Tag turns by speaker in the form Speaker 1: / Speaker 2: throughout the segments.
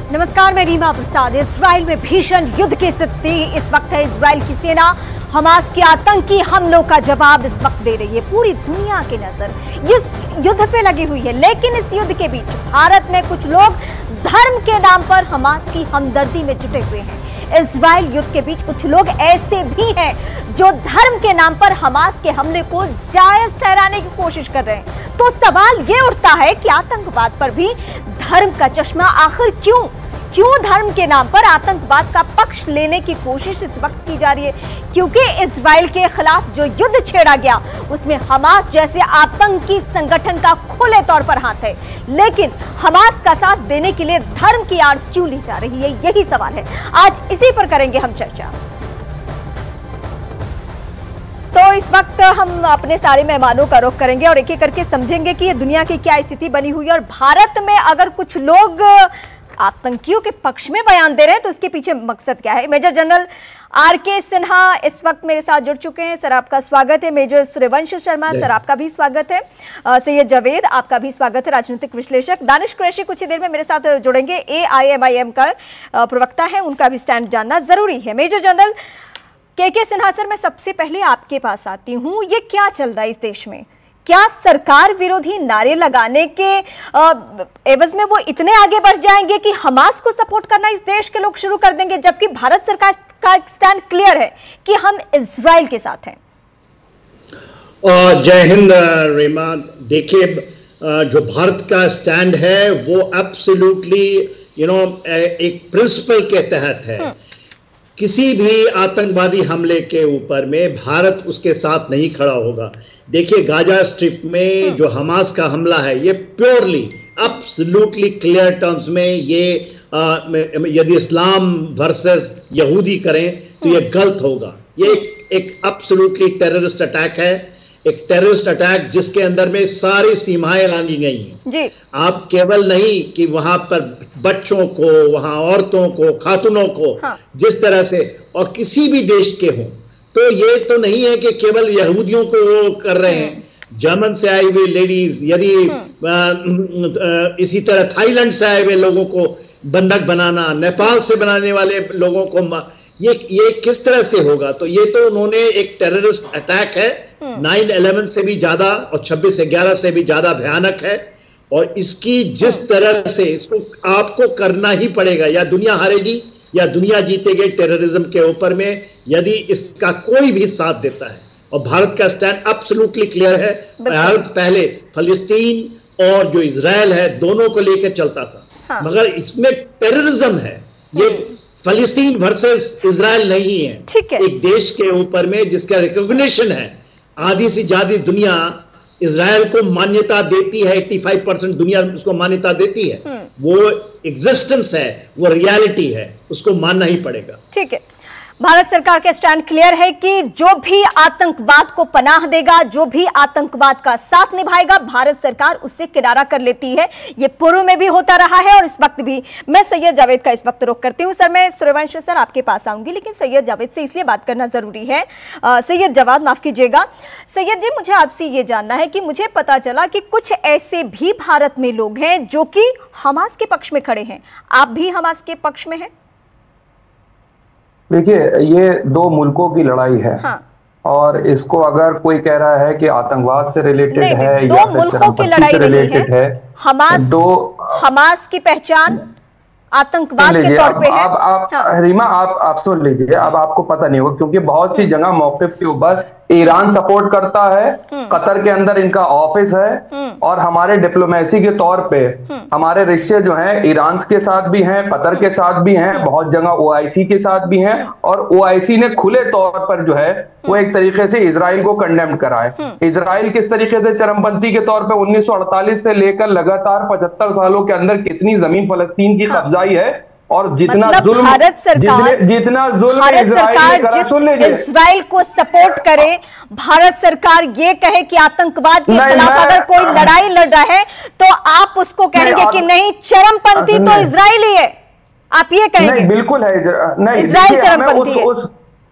Speaker 1: नमस्कार, मैं रीमा प्रसाद। इजराइल में भीषण युद्ध की स्थिति इस वक्त है। इजराइल की सेना हमास के आतंकी हमलों का जवाब इस वक्त दे रही है। पूरी दुनिया की नजर इस युद्ध पे लगी हुई है, लेकिन इस युद्ध के बीच भारत में कुछ लोग धर्म के नाम पर हमास की हमदर्दी में जुटे हुए हैं। इजराइल युद्ध के बीच कुछ लोग ऐसे भी हैं जो धर्म के नाम पर हमास के हमले को जायज ठहराने की कोशिश कर रहे हैं। तो सवाल ये उठता है कि आतंकवाद पर भी धर्म का चश्मा आखिर क्यों धर्म के नाम पर आतंकवाद का पक्ष लेने की कोशिश इस वक्त की जा रही है? क्योंकि इजराइल के खिलाफ जो युद्ध छेड़ा गया उसमें हमास जैसे आतंकी संगठन का खुले तौर पर हाथ है, लेकिन हमास का साथ देने के लिए धर्म की आड़ क्यों ली जा रही है, यही सवाल है। आज इसी पर करेंगे हम चर्चा। तो इस वक्त हम अपने सारे मेहमानों का रुख करेंगे और एक एक करके समझेंगे कि ये दुनिया की क्या स्थिति बनी हुई है और भारत में अगर कुछ लोग आतंकियों के पक्ष में बयान दे रहे हैं तो इसके पीछे मकसद क्या है। Major general R K. सिन्हा इस वक्त मेरे साथ जुड़ चुके हैं। सर, आपका स्वागत है। मेजर सूर्यवंश शर्मा सर, आपका भी स्वागत है। सैयद जावेद, आपका भी स्वागत है। राजनीतिक विश्लेषक दानिश कुरैशी कुछ ही देर में मेरे साथ जुड़ेंगे। AIMIM का प्रवक्ता है, उनका भी स्टैंड जानना जरूरी है। मेजर जनरल के सिन्हा सर, मैं सबसे पहले आपके पास आती हूँ। ये क्या चल रहा है इस देश में? क्या सरकार विरोधी नारे लगाने के एवज में वो इतने आगे बढ़ जाएंगे कि हमास को सपोर्ट करना इस देश के लोग शुरू कर देंगे, जबकि भारत सरकार का स्टैंड क्लियर है कि हम इजराइल के साथ हैं?
Speaker 2: जय हिंद रीमा। देखिए, जो भारत का स्टैंड है वो एब्सोल्युटली एक प्रिंसिपल के तहत है। किसी भी आतंकवादी हमले के ऊपर में भारत उसके साथ नहीं खड़ा होगा। देखिए, गाजा स्ट्रिप में जो हमास का हमला है ये प्योरली एब्सोल्युटली क्लियर टर्म्स में ये यदि इस्लाम वर्सेस यहूदी करें तो ये गलत होगा। ये एक एब्सोल्युटली टेररिस्ट अटैक है, एक टेररिस्ट अटैक जिसके अंदर में सारी सीमाएं लांघी गई हैं जी। आप केवल नहीं कि वहां पर बच्चों को, वहां औरतों को, खातूनों को जिस तरह से और किसी भी देश के हों, तो ये तो नहीं है कि केवल यहूदियों को वो कर रहे हैं। जर्मन से आए हुए लेडीज, यदि इसी तरह थाईलैंड से आए हुए लोगों को बंधक बनाना, नेपाल से बनाने वाले लोगों को ये किस तरह से होगा? तो ये तो उन्होंने एक टेररिस्ट अटैक है, 9/11 से भी ज्यादा और 26/11 से भी ज्यादा भयानक है। और इसकी जिस तरह से इसको आपको करना ही पड़ेगा, या दुनिया हारेगी या दुनिया जीतेगी टेररिज्म के ऊपर में, यदि इसका कोई भी साथ देता है। और भारत का स्टैंड एब्सोल्युटली क्लियर है। भारत पहले फलस्तीन और जो इजराइल है दोनों को लेकर चलता था, मगर इसमें टेररिज्म है। ये फलस्तीन वर्सेस इजराइल नहीं है, एक देश के ऊपर में जिसका रिकॉग्निशन है। आधी से ज्यादा दुनिया इजराइल को मान्यता देती है, 85% दुनिया उसको मान्यता देती है। वो एग्जिस्टेंस है, वो रियलिटी है, उसको मानना ही पड़ेगा। ठीक है,
Speaker 1: भारत सरकार का स्टैंड क्लियर है कि जो भी आतंकवाद को पनाह देगा, जो भी आतंकवाद का साथ निभाएगा, भारत सरकार उससे किनारा कर लेती है। ये पूर्व में भी होता रहा है और इस वक्त भी। मैं सैयद जावेद का इस वक्त रुख करती हूँ। सर, मैं सूर्यवंश सर आपके पास आऊंगी, लेकिन सैयद जावेद से इसलिए बात करना जरूरी है। सैयद जवाद, माफ कीजिएगा। सैयद जी, मुझे आपसे ये जानना है कि मुझे पता चला कि कुछ ऐसे भी भारत में लोग हैं जो कि हमास के पक्ष में खड़े हैं। आप भी हमास के पक्ष में हैं?
Speaker 3: देखिए, ये दो मुल्कों की लड़ाई है। और इसको अगर कोई कह रहा है कि आतंकवाद से रिलेटेड है
Speaker 1: या मुल्कों की लड़ाई रिलेटेड है, हमास की पहचान आतंकवाद के तौर पे है।
Speaker 3: आप रीमा, आप सुन लीजिए। अब आपको पता नहीं होगा क्योंकि बहुत सी जगह मौके के ऊपर ईरान सपोर्ट करता है, कतर के अंदर इनका ऑफिस है, और हमारे डिप्लोमेसी के तौर पे हमारे रिश्ते जो हैं ईरान के साथ भी हैं, कतर के साथ भी हैं, बहुत जगह OIC के साथ भी हैं। और OIC ने खुले तौर पर जो है वो एक तरीके से इजराइल को कंडेम करा है। इजराइल किस तरीके से चरमपंथी के तौर पे 1948 से लेकर लगातार 75 सालों के अंदर कितनी जमीन फलस्तीन की कब्जाई है, और जितना जुल्म
Speaker 1: भारत सरकार इजराइल को सपोर्ट करे, भारत सरकार ये कहे कि आतंकवाद के खिलाफ अगर कोई लड़ाई लड़ रहा है तो आप उसको कहेंगे कि नहीं, चरमपंथी तो इजराइल ही है, आप ये कहेंगे?
Speaker 3: बिल्कुल है,
Speaker 1: इजराइल चरमपंथी है।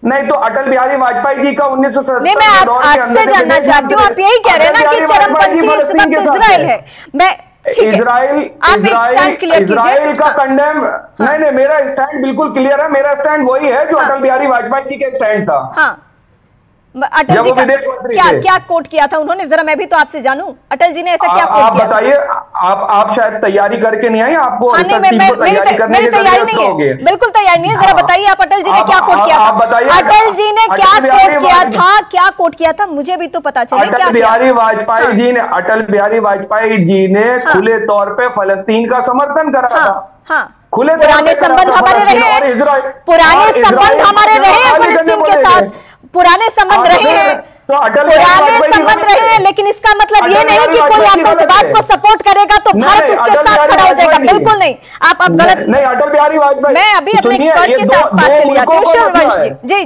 Speaker 3: नहीं तो अटल बिहारी वाजपेयी जी का 1970
Speaker 1: नहीं, मैं आपसे जानना चाहती हूँ, आप यही कह रहे हैं ना कि चरमपंथी इस वक्त इजराइल है। मैं
Speaker 3: इजराइल का कंडेम। नहीं, मेरा स्टैंड बिल्कुल क्लियर है। मेरा स्टैंड वही है जो अटल बिहारी वाजपेयी जी के स्टैंड था।
Speaker 1: अटल जी का क्या कोट किया था उन्होंने, जरा मैं भी तो आपसे जानूं, अटल जी ने ऐसा क्या कोट किया?
Speaker 3: आप बताइए, आप शायद तैयारी करके नहीं आई, आपको
Speaker 1: मेरी तैयारी नहीं है, बिल्कुल तैयारी नहीं है। जरा बताइए आप, अटल जी ने क्या कोट किया था? अटल जी ने क्या कोट किया था? क्या कोट किया था, मुझे भी तो पता चले।
Speaker 3: अटल बिहारी वाजपेयी जी ने खुले तौर पे फलस्तीन का समर्थन करा था।
Speaker 1: पुराने संबंध हमारे रहे, पुराने संबंध हमारे रहे फलस्तीन के साथ, पुराने संबंध रहे हैं, पुराने संबंध रहे हैं, लेकिन इसका मतलब ये नहीं कि कोई आतंकवाद को सपोर्ट करेगा तो भारत उसके साथ खड़ा हो जाएगा। बिल्कुल नहीं, आप गलत
Speaker 3: नहीं। अटल बिहारी वाजपेयी,
Speaker 1: मैं अभी अपने एक्सपर्ट के साथ बात चली जाती हूँ। शिववंश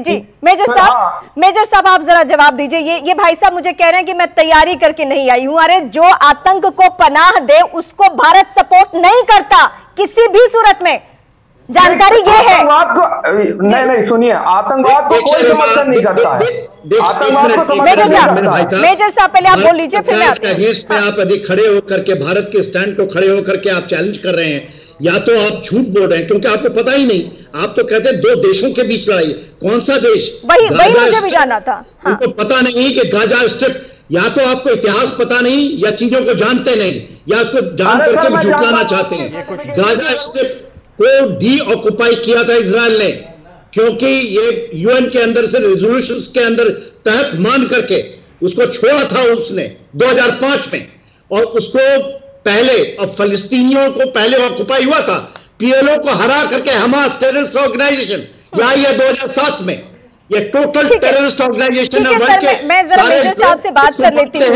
Speaker 1: जी, मेजर साहब आप जरा जवाब दीजिए। ये भाई साहब मुझे कह रहे हैं कि मैं तैयारी करके नहीं आई हूँ। अरे जो आतंक को पनाह दे उसको भारत सपोर्ट नहीं करता किसी भी सूरत में, जानकारी ये है।
Speaker 3: नहीं, सुनिए, आतंकवाद को कोई समर्थन नहीं करता है।
Speaker 1: मेजर साहब पहले आप बोल लीजिए, फिर मैं
Speaker 2: अगेंस्ट में आप अधिक खड़े होकर के, भारत के स्टैंड को खड़े होकर के आप चैलेंज कर रहे हैं, या तो आप झूठ बोल रहे हैं क्योंकि आपको पता ही नहीं। आप तो कहते हैं दो देशों के बीच लड़ाई, कौन सा देश?
Speaker 1: वही मुझे भी जानना था।
Speaker 2: उनको पता नहीं कि गाजा स्ट्रिप, या तो आपको इतिहास पता नहीं या चीजों को जानते नहीं, या उसको जान करके झुटलाना चाहते हैं। गाजा स्ट्रिप को डी ऑक्युपाई किया था इजराइल ने, क्योंकि ये यूएन के अंदर से रेजोल्यूशंस के अंदर तहत मान करके उसको छोड़ा था उसने 2005 में, और उसको पहले, अब फलस्तीनियों को पहले ऑक्युपाई हुआ था, पीएलओ को हरा करके हमास टेररिस्ट ऑर्गेनाइजेशन, या ये 2007 में ये टोटल टेररिस्ट ऑर्गेनाइजेशन है।
Speaker 1: मैं जरा मेजर साहब से बात कर लेती हूँ।